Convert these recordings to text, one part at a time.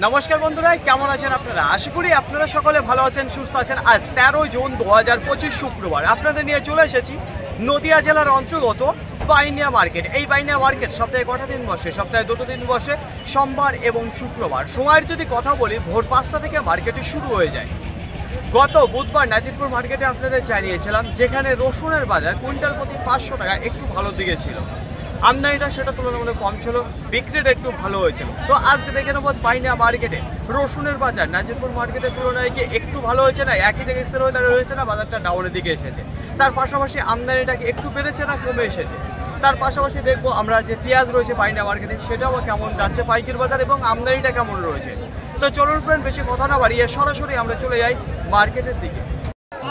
নমস্কার বন্ধুরা, কেমন আছেন আপনারা? আশা করি আপনারা সকলে ভালো আছেন, সুস্থ আছেন। আজ 13 জুন 2025 শুক্রবার আপনাদের নিয়ে চলে এসেছি নদিয়া জেলার অন্তর্গত বাইনিয়া মার্কেট। এই বাইনিয়া মার্কেট সপ্তাহে কটা দিন বসে? সপ্তাহে দুটো দিন বসে, সোমবার এবং শুক্রবার। সময়ের যদি কথা বলি, ভোর 5টা থেকে মার্কেটে শুরু হয়ে যায়। গত বুধবার নাজিরপুর মার্কেটে আপনাদের জানিয়েছিলাম যেখানে রসুনের বাজার কুইন্টাল প্রতি 500 টাকা একটু ভালো দিকে ছিল। আমদানিটা সেটা তুলনামূলক কম ছিল, বিক্রিটা একটু ভালো হয়েছিল। তো আজকে দেখে নেব বাইনিয়া মার্কেটে রসুনের বাজার নাজিরপুর মার্কেটের তুলনায় কি একটু ভালো হয়েছে, না একই জায়গায় স্থির হয়ে দাঁড়িয়ে রয়েছে, না বাজারটা ডাউনের দিকে এসেছে। তার পাশাপাশি আমদানিটা কি একটু বেড়েছে না কমে এসেছে। তার পাশাপাশি দেখবো আমরা যে পেঁয়াজ রয়েছে বাইনিয়া মার্কেটে সেটাও কেমন যাচ্ছে পাইকারি বাজার এবং আমদানিটা কেমন রয়েছে। তো চলুন ফ্রেন্ড, বেশি কথা না বাড়িয়ে সরাসরি আমরা চলে যাই মার্কেটের দিকে।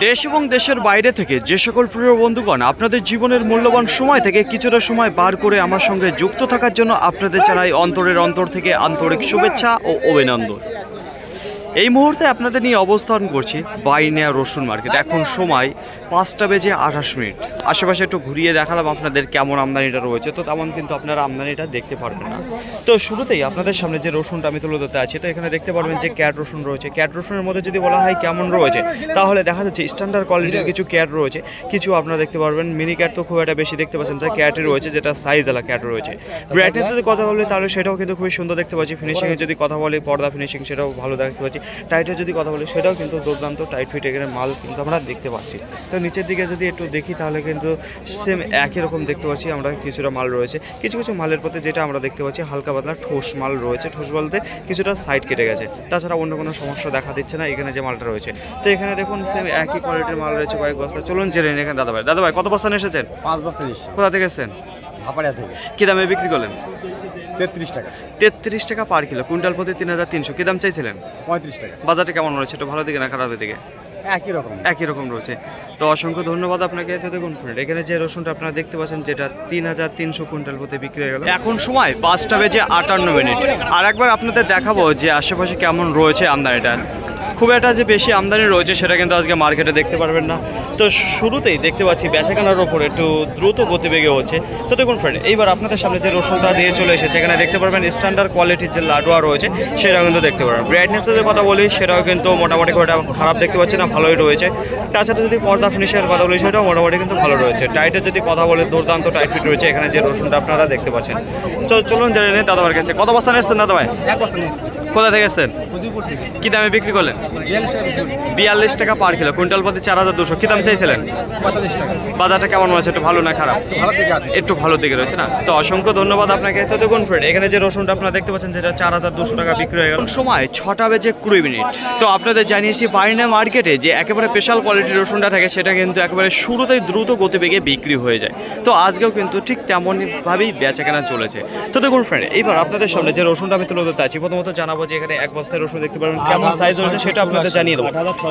দেশ এবং দেশের বাইরে থেকে যে সকল প্রিয় বন্ধুগণ আপনাদের জীবনের মূল্যবান সময় থেকে কিছুটা সময় বার করে আমার সঙ্গে যুক্ত থাকার জন্য আপনাদের জানাই অন্তরের অন্তর থেকে আন্তরিক শুভেচ্ছা ও অভিনন্দন। এই মুহূর্তে আপনাদের নিয়ে অবস্থান করছি বাইনিয়া রসুন মার্কেট। এখন সময় 5টা বেজে 28 মিনিট। আশেপাশে একটু ঘুরিয়ে দেখালাম আপনাদের কেমন আমদানিটা রয়েছে। তো তেমন কিন্তু আপনারা আমদানিটা দেখতে পারবেন না। তো শুরুতেই আপনাদের সামনে যে রসুনটা আমি তুলে ধরতে আছি, তো এখানে দেখতে পারবেন যে ক্যাট রসুন রয়েছে। ক্যাট রসুনের মধ্যে যদি বলা হয় কেমন রয়েছে, তাহলে দেখা যাচ্ছে স্ট্যান্ডার্ড কোয়ালিটির কিছু ক্যাট রয়েছে, কিছু আপনারা দেখতে পারবেন মিনি ক্যাট তো খুব একটা বেশি দেখতে পাচ্ছেন, যা ক্যাটই রয়েছে, যেটা সাইজওয়ালা ক্যাট রয়েছে। ব্রাইটনেস যদি কথা বলি তাহলে সেটাও কিন্তু খুবই সুন্দর দেখতে পাচ্ছি। ফিনিশিংয়ের যদি কথা বলি, পর্দা ফিনিশিং সেটাও ভালো দেখতে পাচ্ছি। টাইটের যদি কথা বলি সেটাও কিন্তু দুর্দান্ত টাইট ফিট এখানে মাল কিন্তু আমরা দেখতে পাচ্ছি। তো নিচের দিকে যদি একটু দেখি তাহলে কিন্তু সেম একই রকম দেখতে পাচ্ছি আমরা। কিছুটা মাল রয়েছে, কিছু কিছু মালের প্রতি যেটা আমরা দেখতে পাচ্ছি হালকা পাতলা ঠোস মাল রয়েছে। ঠোস বলতে কিছুটা সাইড কেটে গেছে, তাছাড়া অন্য কোনো সমস্যা দেখা দিচ্ছে না এখানে যে মালটা রয়েছে। তো এখানে দেখুন সেম একই কোয়ালিটির মাল রয়েছে কয়েক বস্তা। চলুন জেনে নিন এখানে দাদা ভাই কত বস্তা নিয়ে এসেছেন? 5 বস্তা নিয়েছি। কোথা থেকে এসেছেন? ভাপাড়িয়া থেকে। কী দামে বিক্রি করলেন? 33 টাকা। 33 টাকা পার কিলো, কুইন্টাল প্রতি 3300। কী দাম চাইছিলেন? 35 টাকা। বাজারটা কেমন রয়েছে? একটু ভালো দিকে না খারাপের দিকে? একই রকম রয়েছে। তো অসংখ্য ধন্যবাদ আপনাকে। তো দেখুন ফ্রেন্ড, এখানে যে রসুনটা আপনারা দেখতে পাচ্ছেন যেটা 3300 কুইন্টাল প্রতি বিক্রি হয়ে গেল। এখন সময় 5টা বেজে 58 মিনিট। আর একবার আপনাদের দেখাবো যে আশেপাশে কেমন রয়েছে আমদানিটা। খুব একটা যে বেশি আমদানি রয়েছে সেটা কিন্তু আজকে মার্কেটে দেখতে পারবেন না। তো শুরুতেই দেখতে পাচ্ছি বেচাকেনার ওপর একটু দ্রুত গতিবেগে হচ্ছে। তো দেখুন ফ্রেন্ড, এইবার আপনাদের সামনে যে রসুনটা দিয়ে চলে এসেছে এখানে দেখতে পারবেন স্ট্যান্ডার্ড কোয়ালিটির যে লাডুয়া রয়েছে সেটাও কিন্তু দেখতে পারবেন। ব্রাইটনেসের যে কথা বলি সেটাও কিন্তু মোটামুটি খুব একটা খারাপ দেখতে পাচ্ছি না, ভালোই রয়েছে। তাছাড়া যদি পর্দা ফিনিশের কথা বলি সেটাও মোটামুটি কিন্তু ভালো রয়েছে। টাইটের যদি কথা বলি দুর্দান্ত টাইট ফিট রয়েছে এখানে যে রসুনটা আপনারা দেখতে পাচ্ছেন। তো চলুন জেনে নিন দাদাভাইয়ের কাছে। কত বস্তা নিয়েছেন দাদা ভাই? 1 বস্তা নিয়েছি। কোথা থেকে এসেছেন? কি দামে বিক্রি করলেন? 42 টাকা পার কিলো, কুইন্টাল প্রতি 4200। কি দাম চাইছিলেন? 45 টাকা। বাজারটা কেমন রয়েছে? একটু ভালো না খারাপ? ভালো দিকে আছে। একটু ভালো দিকে রয়েছে না? তো অসংখ্য ধন্যবাদ আপনাকে। তো দেখুন ফ্রেন্ড, এখানে যে রসুনটা আপনারা দেখতে পাচ্ছেন যেটা 4200 টাকা বিক্রি হয়ে গেল। সময় 6টা বেজে 20 মিনিট। তো আপনাদের জানিয়েছি বাইনিয়া মার্কেটে যে একেবারে স্পেশাল কোয়ালিটির রসুনটা থাকে সেটা কিন্তু একেবারে শুরুতেই দ্রুত গতিবেগে বিক্রি হয়ে যায়। তো আজকেও কিন্তু ঠিক তেমনভাবেই বেচাকেনা চলেছে। তো দেখুন ফ্রেন্ড, এইবার আপনাদের সামনে যে রসুনটা আমি তুলে ধরতে আছি, প্রথমত জানাবো যে এখানে 1 বস্তায় রসুন দেখতে পারবেন কেমন সাইজ রয়েছে সেটা আপনাদের জানিয়ে দেবো।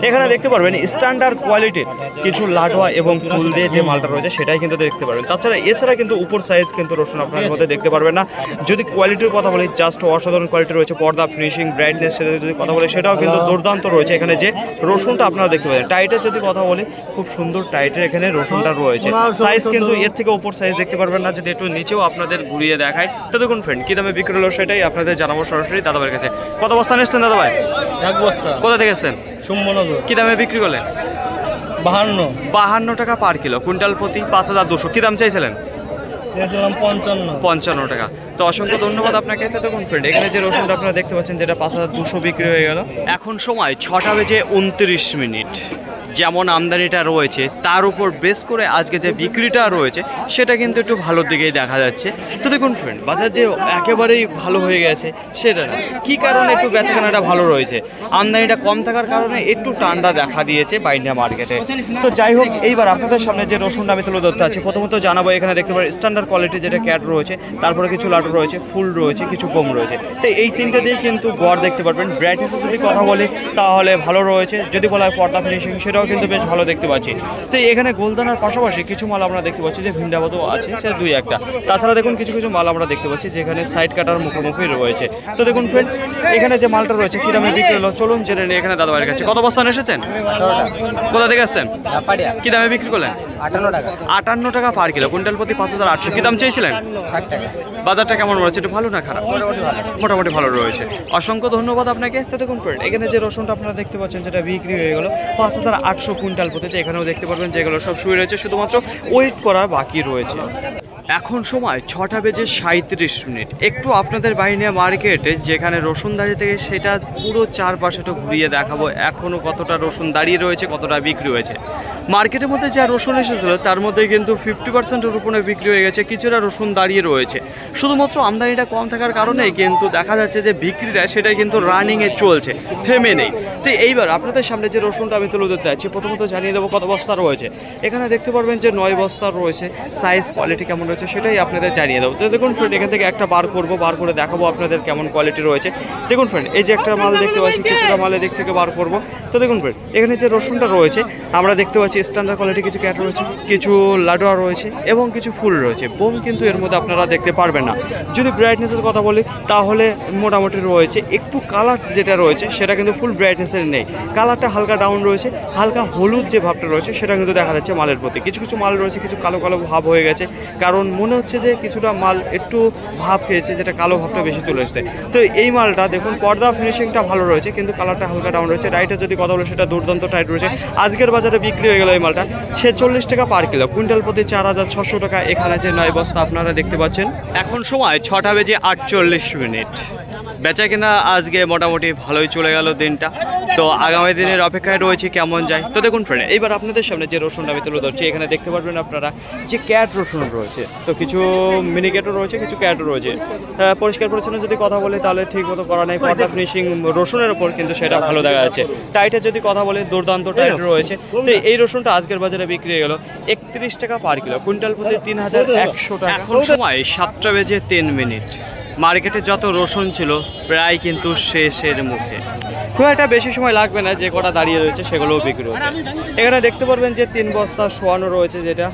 এখানে দেখতে পারবেন স্ট্যান্ডার্ড কোয়ালিটির কিছু লাডুয়া এবং ফুল দিয়ে যে মালটা রয়েছে সেটাই কিন্তু দেখতে পারবেন। তাছাড়া এছাড়া কিন্তু উপর সাইজ কিন্তু রসুন আপনার মধ্যে দেখতে পারবেন না। যদি কোয়ালিটির কথা বলি জাস্ট অসাধারণ কোয়ালিটি রয়েছে। পর্দা ফিনিশিং ব্রাইটনেস সেটা যদি কথা বলি সেটাও কিন্তু দুর্দান্ত রয়েছে। এখানে যে রসুনটা আপনারা দেখতে পাচ্ছেন টাইটের যদি কথা বলি খুব সুন্দর টাইটের এখানে রসুনটা রয়েছে। সাইজ কিন্তু এর থেকে উপর সাইজ দেখতে পারবেন না। যদি একটু নিচেও আপনাদের ঘুরিয়ে দেখায় তো দেখুন ফ্রেন্ড কী দামে বিক্রি হলো সেটাই আপনাদের জানাবো সরাসরি দাদাভাইয়ের কাছে। কত বস্তা নিয়েছেন দাদা ভাই? 1 বস্তা। কোথা থেকে এসেছেন? সুমনগর। কি দামে বিক্রি করলেন? 52 টাকা পার কিলো, কুইন্টাল প্রতি 5200। কি দাম চাইছিলেন? 55 টাকা। তো অসংখ্য ধন্যবাদ আপনাকে। তো দেখুন ফ্রেন্ড, এখানে যে রসুনটা আপনারা দেখতে পাচ্ছেন যেটা 5200 বিক্রি হয়ে গেল। এখন সময় 6টা বেজে 29 মিনিট। যেমন আমদানিটা রয়েছে তার উপর বেস করে আজকে যে বিক্রিটা রয়েছে সেটা কিন্তু একটু ভালোর দিকেই দেখা যাচ্ছে। তো দেখুন ফ্রেন্ড, বাজার যে একেবারেই ভালো হয়ে গেছে সেটা না, কী কারণে একটু বেচাকেনাটা ভালো রয়েছে, আমদানিটা কম থাকার কারণে একটু ঠান্ডা দেখা দিয়েছে বাইনিয়া মার্কেটে। তো যাই হোক, এইবার আপনাদের সামনে যে রসুনটা আমি তুলে ধরতে আছি, প্রথমত জানাবো এখানে দেখতে পারেন স্ট্যান্ডার্ড কোয়ালিটি যেটা ক্যাট রয়েছে, তারপরে কিছু লাডু রয়েছে, ফুল রয়েছে, কিছু কম রয়েছে। তো এই তিনটে দিয়ে কিন্তু গড় দেখতে পারবেন। ব্রাইটনেসের যদি কথা বলি তাহলে ভালো রয়েছে। যদি বলা হয় পর্দা ফিনিশিং সেটাও সেটাও কিন্তু বেশ ভালো দেখতে পাচ্ছি। তো এখানে গোলদানার পাশাপাশি কিছু মাল আমরা দেখতে পাচ্ছি যে ভিন্ডাবাদও আছে, সে দুই একটা। তাছাড়া দেখুন কিছু কিছু মাল আমরা দেখতে পাচ্ছি যেখানে সাইড কাটার মুখোমুখি রয়েছে। তো দেখুন ফ্রেন্ড, এখানে যে মালটা রয়েছে কী দামে বিক্রি হলো চলুন জেনে নিই এখানে দাদাবাড়ির কাছে। কত বস্তা এসেছেন? কোথা থেকে আসছেন? কি দামে বিক্রি করলেন? 58 টাকা পার কিলো, কুইন্টাল প্রতি 5800। কি দাম চেয়েছিলেন? 60 টাকা। বাজারটা কেমন রয়েছে, একটু ভালো না খারাপ? মোটামুটি ভালো রয়েছে। অসংখ্য ধন্যবাদ আপনাকে। তো দেখুন ফ্রেন্ড, এখানে যে রসুনটা আপনারা দেখতে পাচ্ছেন যেটা বিক্রি হয়ে গেল 5800 কুইন্টাল প্রতিতে। এখানেও দেখতে পারবেন যেগুলো সব শুয়ে রয়েছে, শুধুমাত্র ওয়েট করা বাকি রয়েছে। এখন সময় 6:37। একটু আপনাদের বাইনিয়া মার্কেটে যেখানে রসুনদারি থেকে সেটা পুরো চারপাশেটা ঘুরিয়ে দেখাবো এখনও কতটা রসুন দাঁড়িয়ে রয়েছে, কতটা বিক্রি হয়েছে। মার্কেটের মধ্যে যা রসুন এসেছিলো তার মধ্যে কিন্তু 50%-এর উপরে বিক্রি হয়ে গেছে, কিছুটা রসুন দাঁড়িয়ে রয়েছে। শুধুমাত্র আমদানিটা কম থাকার কারণে কিন্তু দেখা যাচ্ছে যে বিক্রিটা সেটাই কিন্তু রানিংয়ে চলছে, থেমে নেই। তো এইবার আপনাদের সামনে যে রসুনটা আমি তুলে ধরতে চাচ্ছি, প্রথমত জানিয়ে দেবো কত বস্তা রয়েছে। এখানে দেখতে পারবেন যে 9 বস্তা রয়েছে। সাইজ কোয়ালিটি কেমন রয়েছে সেটাই আপনাদের জানিয়ে দেবো। তো দেখুন ফ্রেন্ড, এখান থেকে একটা বার করে দেখাবো আপনাদের কেমন কোয়ালিটি রয়েছে। দেখুন ফ্রেন্ড, এই যে একটা মাল দেখতে পাচ্ছি, কিছুটা মালের দিক থেকে বার করবো। তো দেখুন ফ্রেন্ড, এখানে যে রসুনটা রয়েছে আমরা দেখতে পাচ্ছি স্ট্যান্ডার্ড কোয়ালিটি কিছু ক্যাট রয়েছে, কিছু লাডুয়া রয়েছে এবং কিছু ফুল রয়েছে। বোম কিন্তু এর মধ্যে আপনারা দেখতে পারবেন না। যদি ব্রাইটনেসের কথা বলি তাহলে মোটামুটি রয়েছে। একটু কালার যেটা রয়েছে সেটা কিন্তু ফুল ব্রাইটনেসের নেই, কালারটা হালকা ডাউন রয়েছে। হালকা হলুদ যে ভাবটা রয়েছে সেটা কিন্তু দেখা যাচ্ছে মালের প্রতি। কিছু কিছু মাল রয়েছে কিছু কালো কালো ভাব হয়ে গেছে, কারণ মনে হচ্ছে যে কিছুটা মাল একটু ভাব খেয়েছে, যেটা কালো ভাবটা বেশি চলে এসছে। তো এই মালটা দেখুন পর্দা ফিনিশিংটা ভালো রয়েছে কিন্তু কালারটা হালকা ডাউন রয়েছে। টাইটের যদি কথা বলে সেটা দুর্দান্ত টাইট রয়েছে। আজকের বাজারে বিক্রি হয়ে গেল এই মালটা 46 টাকা পার কিলো, কুইন্টাল প্রতি 4600 টাকা। এখানে যে 9 বস্তা আপনারা দেখতে পাচ্ছেন। এখন সময় 6:48। বেচা কিনা আজকে মোটামুটি ভালোই চলে গেল দিনটা। তো আগামী দিনের অপেক্ষায় রয়েছে কেমন যায়। তো দেখুন ফ্রেন্ড, এইবার আপনাদের সামনে যে রসুনটা আমি তুলে ধরছি, এখানে দেখতে পারবেন আপনারা যে ক্যাট রসুন রয়েছে। তো কিছু মিনিকেটও রয়েছে, কিছু ক্যাটও রয়েছে। পরিষ্কার পরিচ্ছন্ন যদি কথা বলি তাহলে ঠিক মতো করা নেই। পর্দা ফিনিশিং রসুনের ওপর কিন্তু সেটা ভালো দেখা যাচ্ছে। টাইটের যদি কথা বলি দুর্দান্ত টাইট রয়েছে। তো এই রসুনটা আজকের বাজারে বিক্রি হয়ে গেল 31 টাকা পার কিলো, কুইন্টাল প্রতি 3100 টাকা। এখন সময় 7:03। মার্কেটে যত রসুন ছিল প্রায় কিন্তু শেষের মুখে, খুব একটা বেশি সময় লাগবে না, যে কটা দাঁড়িয়ে রয়েছে সেগুলোও বিক্রি হচ্ছে। এখানে দেখতে পারবেন যে 3 বস্তা শোয়ানো রয়েছে, যেটা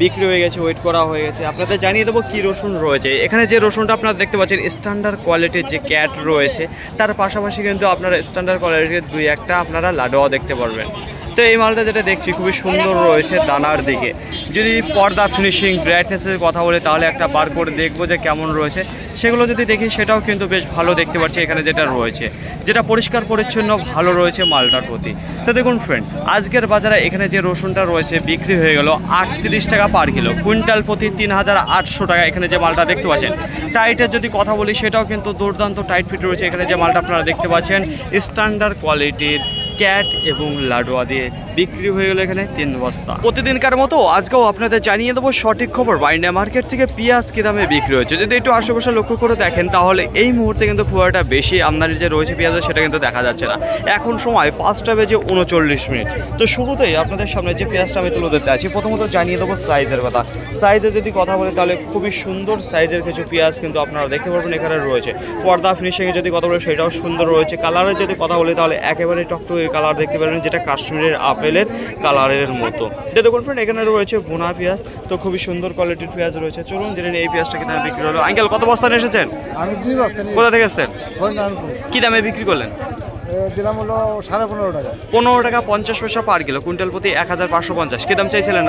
বিক্রি হয়ে গেছে, ওয়েট করা হয়ে গেছে। আপনাদের জানিয়ে দেবো কী রসুন রয়েছে। এখানে যে রসুনটা আপনারা দেখতে পাচ্ছেন স্ট্যান্ডার্ড কোয়ালিটির যে ক্যাট রয়েছে, তার পাশাপাশি কিন্তু আপনারা স্ট্যান্ডার্ড কোয়ালিটির 2-1টা আপনারা লাডুয়া দেখতে পারবেন। তো এই মালটা যেটা দেখছি খুবই সুন্দর রয়েছে দানার দিকে। যদি পর্দা ফিনিশিং ব্রাইটনেসের কথা বলে তাহলে একটা বার করে দেখবো যে কেমন রয়েছে। সেগুলো যদি দেখি সেটাও কিন্তু বেশ ভালো দেখতে পাচ্ছি। এখানে যেটা রয়েছে, যেটা পরিষ্কার পরিচ্ছন্ন ভালো রয়েছে মালটার প্রতি। তো দেখুন ফ্রেন্ড, আজকের বাজারে এখানে যে রসুনটা রয়েছে বিক্রি হয়ে গেল 38 টাকা পার কিলো, কুইন্টাল প্রতি 3800 টাকা। এখানে যে মালটা দেখতে পাচ্ছেন টাইটের যদি কথা বলি সেটাও কিন্তু দুর্দান্ত টাইট ফিট রয়েছে। এখানে যে মালটা আপনারা দেখতে পাচ্ছেন স্ট্যান্ডার্ড কোয়ালিটির ক্যাট এবং লাডুয়া দিয়ে বিক্রি হয়ে গেল এখানে 3 বস্তা। প্রতিদিনকার মতো আজকেও আপনাদের জানিয়ে দেবো সঠিক খবর বাইন্ডিয়া মার্কেট থেকে পেঁয়াজ কী দামে বিক্রি হচ্ছে। যদি একটু আশেপাশে লক্ষ্য করে দেখেন তাহলে এই মুহূর্তে কিন্তু খুব একটা বেশি আমদানি যে রয়েছে পেঁয়াজের সেটা কিন্তু দেখা যাচ্ছে না। এখন সময় 5:39। তো শুরুতেই আপনাদের সামনে যে পেঁয়াজটা আমি তুলে ধরতে আছি, প্রথমত জানিয়ে দেবো সাইজের কথা। সাইজে যদি কথা বলি তাহলে খুবই সুন্দর সাইজের কিছু পেঁয়াজ কিন্তু আপনারা দেখতে পারবেন এখানে রয়েছে। পর্দা ফিনিশিংয়ে যদি কথা বলি সেটাও সুন্দর রয়েছে। কালারের যদি কথা বলি তাহলে একেবারে টকটকে কালার দেখতে পারবেন, যেটা কাশ্মীরের আপেলের কালারের মতো। এটা দেখুন ফ্রেন্ড, এখানে রয়েছে ভুনা পেঁয়াজ। তো খুবই সুন্দর কোয়ালিটির পেঁয়াজ রয়েছে। চলুন জেনে এই পেঁয়াজটা কি দামে বিক্রি হলো। আঙ্কেল কত বস্তা নিয়ে এসেছেন? আমি 2 বস্তা। কোথা থেকে এসেছেন? কি দামে বিক্রি করলেন? দিলাম হলো 15.5 টাকা। 15 টাকা 50 পয়সা পার কিলো, কুইন্টাল প্রতি 1550। কি দাম চাইছিলেন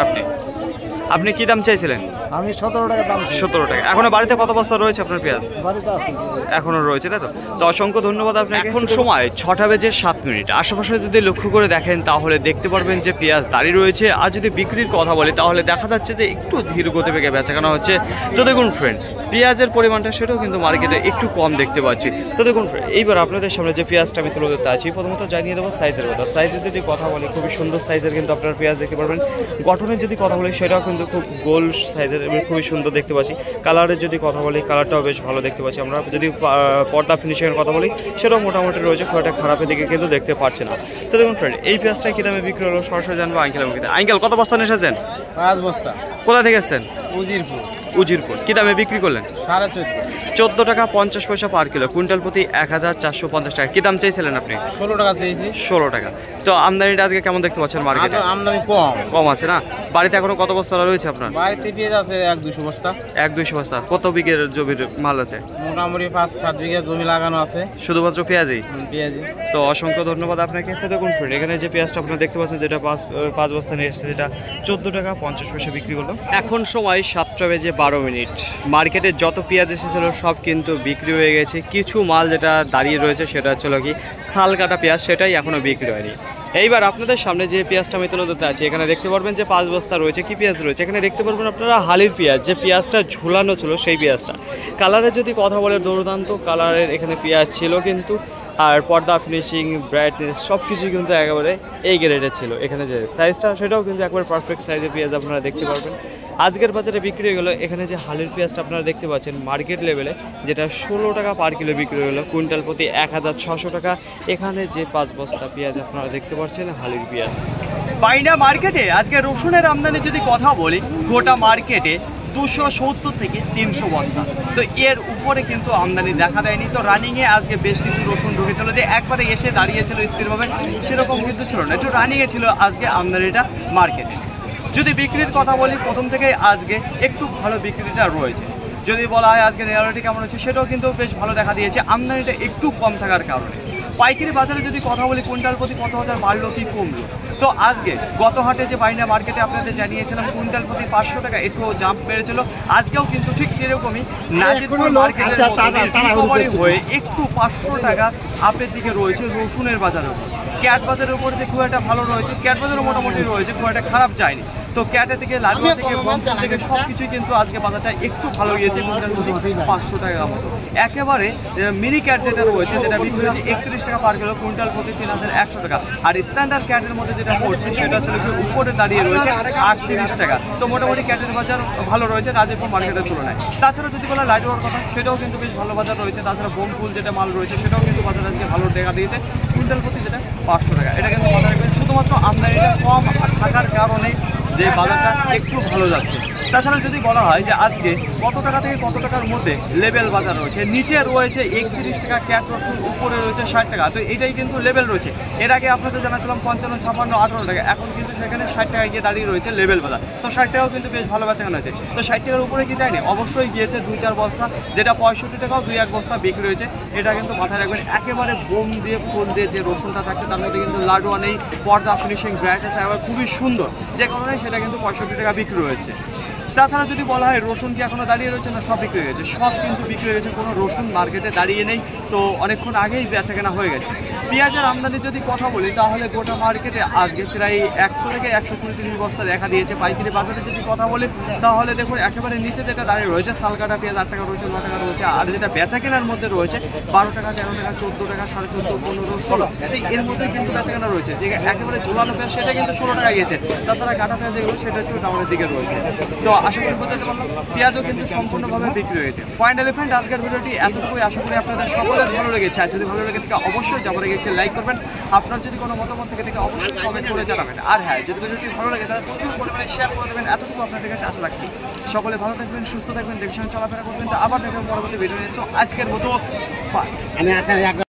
আপনি কি দাম চাইছিলেন? আমি 17 টাকা দাম। 17 টাকা। এখনো বাড়িতে কত বস্তা রয়েছে আপনার পেঁয়াজ? বাড়িতে আছে এখনো রয়েছে, তাই তো? তো অসংখ্য ধন্যবাদ আপনাকে। এখন সময় 6:07। আশেপাশে যদি লক্ষ্য করে দেখেন তাহলে দেখতে পারবেন যে পেঁয়াজ দাঁড়িয়ে রয়েছে। আর যদি বিক্রির কথা বলি তাহলে দেখা যাচ্ছে যে একটু ধীর গতিবেগে বেচাকেনা হচ্ছে। তো দেখুন ফ্রেন্ড, পেঁয়াজের পরিমাণটা সেটাও কিন্তু মার্কেটে একটু কম দেখতে পাচ্ছি। তো দেখুন ফ্রেন্ড, এইবার আপনাদের সামনে যে পেঁয়াজটা আমি তুলে ধরতে আছি, প্রথমত জানিয়ে দেবো সাইজের কথা। সাইজের যদি কথা বলি খুবই সুন্দর সাইজের কিন্তু আপনার পেঁয়াজ দেখতে পারবেন। গঠনের যদি কথা বলি সেটাও কিন্তু খুব গোল সাইজের এবং খুবই সুন্দর দেখতে পাচ্ছি। কালারের যদি কথা বলি কালারটাও বেশ ভালো দেখতে পাচ্ছি। আমরা যদি পর্দা ফিনিশিংয়ের কথা বলি সেটাও মোটামুটি রয়েছে, খুব একটা খারাপের দিকে কিন্তু দেখতে পাচ্ছি না। তো দেখুন ফ্রেন্ড, এই পেঁয়াজটা কী দামে বিক্রি হলো সরাসরি জানবো আঙ্কেলের মুখে। আঙ্কেল কত বস্তা নিয়ে এসেছেন? 5 বস্তা। কোথা থেকে এসেছেন? উজিরপুর। উজিরপুর। কি দামে বিক্রি করলেন? 14.5 14 টাকা 50 পয়সা পার কিলো, কুইন্টাল প্রতি 1450 টাকা। কি দাম চাইছিলেন আপনি? 16 টাকা চেয়েছি। 16 টাকা। তো আমদানিটা আজকে কেমন দেখতে পাচ্ছেন মার্কেটে? আমদানি কম। কম আছে না? বাড়িতে এখনো কত বস্তা রয়েছে আপনার? বাড়িতে পেঁয়াজ আছে 1-200 বস্তা। 1-200 বস্তা। কত বিঘের জমির মাল আছে? মোটামুটি 5-7 বিঘা জমি লাগানো আছে। শুধুমাত্র পেঁয়াজই? পেঁয়াজি। তো অসংখ্য ধন্যবাদ আপনাকে। তো দেখুন ফ্রেন্ড, এখানে যে পেঁয়াজটা আপনারা দেখতে পাচ্ছেন, যেটা 5 বস্তা নিয়ে এসেছে, যেটা 14 টাকা 50 পয়সা বিক্রি করলো। এখন সময় 7:12। মার্কেটে যত পেঁয়াজ এসেছিল সব কিন্তু বিক্রি হয়ে গেছে। কিছু মাল যেটা দাঁড়িয়ে রয়েছে সেটা হচ্ছে কি শাল কাটা পেঁয়াজ, সেটাই এখনও বিক্রি হয়নি। এইবার আপনাদের সামনে যে পেঁয়াজটা আমি তুলে ধরতে আছি, এখানে দেখতে পারবেন যে 5 বস্তা রয়েছে। কি পেঁয়াজ রয়েছে এখানে দেখতে পারবেন আপনারা? হালির পেঁয়াজ, যে পেঁয়াজটা ঝুলানো ছিল সেই পেঁয়াজটা। কালারের যদি কথা বলে, দুর্দান্ত কালারের এখানে পেঁয়াজ ছিল কিন্তু। আর পর্দা, ফিনিশিং, ব্রাইটনেস সব কিছুই কিন্তু একেবারে এই গ্রেডের ছিল। এখানে যে সাইজটা সেটাও কিন্তু একবার পারফেক্ট সাইজের পেঁয়াজ আপনারা দেখতে পারবেন। আজকের বাজারে বিক্রি হয়ে গেলো এখানে যে হালির পেঁয়াজটা আপনারা দেখতে পাচ্ছেন মার্কেট লেভেলে, যেটা 16 টাকা পার কিলো বিক্রি হলো, কুইন্টাল প্রতি 1600 টাকা। এখানে যে 5 বস্তা পেঁয়াজ আপনারা দেখতে পাচ্ছেন হালির পেঁয়াজ। বাইনা মার্কেটে আজকে রসুনের আমদানি যদি কথা বলি, গোটা মার্কেটে 270 থেকে 300 বস্তা। তো এর উপরে কিন্তু আমদানি দেখা দেয়নি। তো রানিংয়ে আজকে বেশ কিছু রসুন ঢুকেছিল, যে একবারে এসে দাঁড়িয়েছিল স্থিরভাবে সেরকম কিন্তু ছিল না, একটু রানিংয়ে ছিল আজকে আমদানিটা মার্কেটে। যদি বিক্রির কথা বলি, প্রথম থেকে আজকে একটু ভালো বিক্রিটা রয়েছে। যদি বলা হয় আজকে রিয়ালিটি কেমন হচ্ছে, সেটাও কিন্তু বেশ ভালো দেখা দিয়েছে আমদানিটা একটু কম থাকার কারণে। পাইকারি বাজারে যদি কথা বলি, কুইন্টাল প্রতি কত হাজার বাড়লো কি কমলো, তো আজকে গত হাটে যে বাইনা মার্কেটে আপনাদের জানিয়েছিলাম কুইন্টাল প্রতি 500 টাকা একটু জাম্প বেড়েছিল, আজকেও কিন্তু ঠিক এরকমই নাজিরপুর মার্কেটের মধ্যে হয়ে একটু 500 টাকা আপের দিকে রয়েছে রসুনের বাজারের উপর। ক্যাট বাজারের উপর যে খুব একটা ভালো রয়েছে, ক্যাট বাজারও মোটামুটি রয়েছে, খুব একটা খারাপ যায়নি। তো ক্যাটে থেকে লাডুয়া থেকে বন্ধুর থেকে সব কিছুই কিন্তু আজকে বাজারটা একটু ভালো গিয়েছে, কুইন্টাল প্রতি 500 টাকা মতো। একেবারে মিনি ক্যাট যেটা রয়েছে, যেটা বিক্রি হয়েছে 31 টাকা পার কিলো, কুইন্টাল প্রতি 3100 টাকা। আর স্ট্যান্ডার্ড ক্যাটের মধ্যে যেটা পড়ছে সেটা হচ্ছে উপরে দাঁড়িয়ে রয়েছে 38 টাকা। তো মোটামুটি ক্যাটের বাজার ভালো রয়েছে নাজিরপুর মার্কেটের তুলনায়। তাছাড়া যদি বলা লাডুয়ার কথা, সেটাও কিন্তু বেশ ভালো বাজার রয়েছে। তাছাড়া বোমফুল যেটা মাল রয়েছে সেটাও কিন্তু বাজার আজকে ভালো দেখা দিয়েছে, কুইন্টাল প্রতি যেটা 500 টাকা। এটা কিন্তু মাথায় রাখবেন, শুধুমাত্র আমদানিটা কম থাকার কারণে যে বাজারটা একটু ভালো যাচ্ছে। তাছাড়া যদি বলা হয় যে আজকে কত টাকা থেকে কত টাকার মধ্যে লেভেল বাজার রয়েছে, নিচে রয়েছে 31 টাকা ক্যাট রসুন, উপরে রয়েছে 60 টাকা। তো এটাই কিন্তু লেভেল রয়েছে। এর আগে আপনাদের জানাচ্ছিলাম 55, 56, 18 টাকা, এখন কিন্তু সেখানে 60 টাকা গিয়ে দাঁড়িয়ে রয়েছে লেভেল বাজার। তো 60 টাকাও কিন্তু বেশ ভালো বেচাকেনা হয়েছে। তো 60 টাকার উপরে কি যায়নি? অবশ্যই গিয়েছে 2-4 বস্তা, যেটা 65 টাকাও 2-1 বস্তা বিক্রি হয়েছে। এটা কিন্তু মাথায় রাখবেন। একেবারে বোম দিয়ে ফোন দিয়ে যে রসুনটা থাকছে তার মধ্যে কিন্তু লাডুয়া নেই, পর্দা, ফিনিশিং, ব্রাইটনেস এবার খুবই সুন্দর, যে কারণে সেটা কিন্তু 65 টাকা বিক্রি হয়েছে। তাছাড়া যদি বলা হয় রসুন কি এখনো দাঁড়িয়ে রয়েছে না, সব বিক্রি হয়ে গেছে, সব কিন্তু বিক্রি হয়ে গেছে, কোনো রসুন মার্কেটে দাঁড়িয়ে নেই। তো অনেকক্ষণ আগেই বেচাকেনা হয়ে গেছে। পেঁয়াজের আমদানি যদি কথা বলি, তাহলে গোটা মার্কেটে আজকে প্রায় 100 থেকে 130 বস্তা দেখা দিয়েছে। পাইকারি বাজারে যদি কথা বলি, তাহলে দেখুন একেবারে নিচে যেটা দাঁড়িয়ে রয়েছে শালকাটা পেঁয়াজ 8 টাকা রয়েছে, 9 টাকা রয়েছে। আর যেটা বেচাকেনার মধ্যে রয়েছে 12 টাকা, 13 টাকা, 14 টাকা, 14.5, 15, 16, এর মধ্যে কিন্তু বেচাকেনা রয়েছে। যে একেবারে ঝোলানো পেঁয়াজ সেটা কিন্তু 16 টাকা গিয়েছে। তাছাড়া কাটা পেঁয়াজ যেগুলো সেটা একটু ডাউনের দিকে রয়েছে। তো আশা করি বোঝাতে পারলাম, পেঁয়াজও কিন্তু সম্পূর্ণভাবে বিক্রি হয়েছে। ফাইনালি ফ্রেন্ড, আজকের ভিডিওটি এতটুকুই। আশা করি আপনাদের সকলের ভালো লেগেছে। আর যদি ভালো লেগে থাকে অবশ্যই যাবার আগে একটি লাইক করবেন। আপনার যদি কোনো মতামত থেকে অবশ্যই কমেন্ট করে জানাবেন। আর হ্যাঁ, যদি ভিডিওটি ভালো লাগে তাহলে প্রচুর পরিমাণে শেয়ার করে দেবেন। এতটুকু আপনাদের কাছে আশা রাখছি। সকলে ভালো থাকবেন, সুস্থ থাকবেন, দেখছেন চলাফেরা করবেন। তো আবার দেখবেন পরবর্তী ভিডিও নিয়ে। আজকের মতো বাই।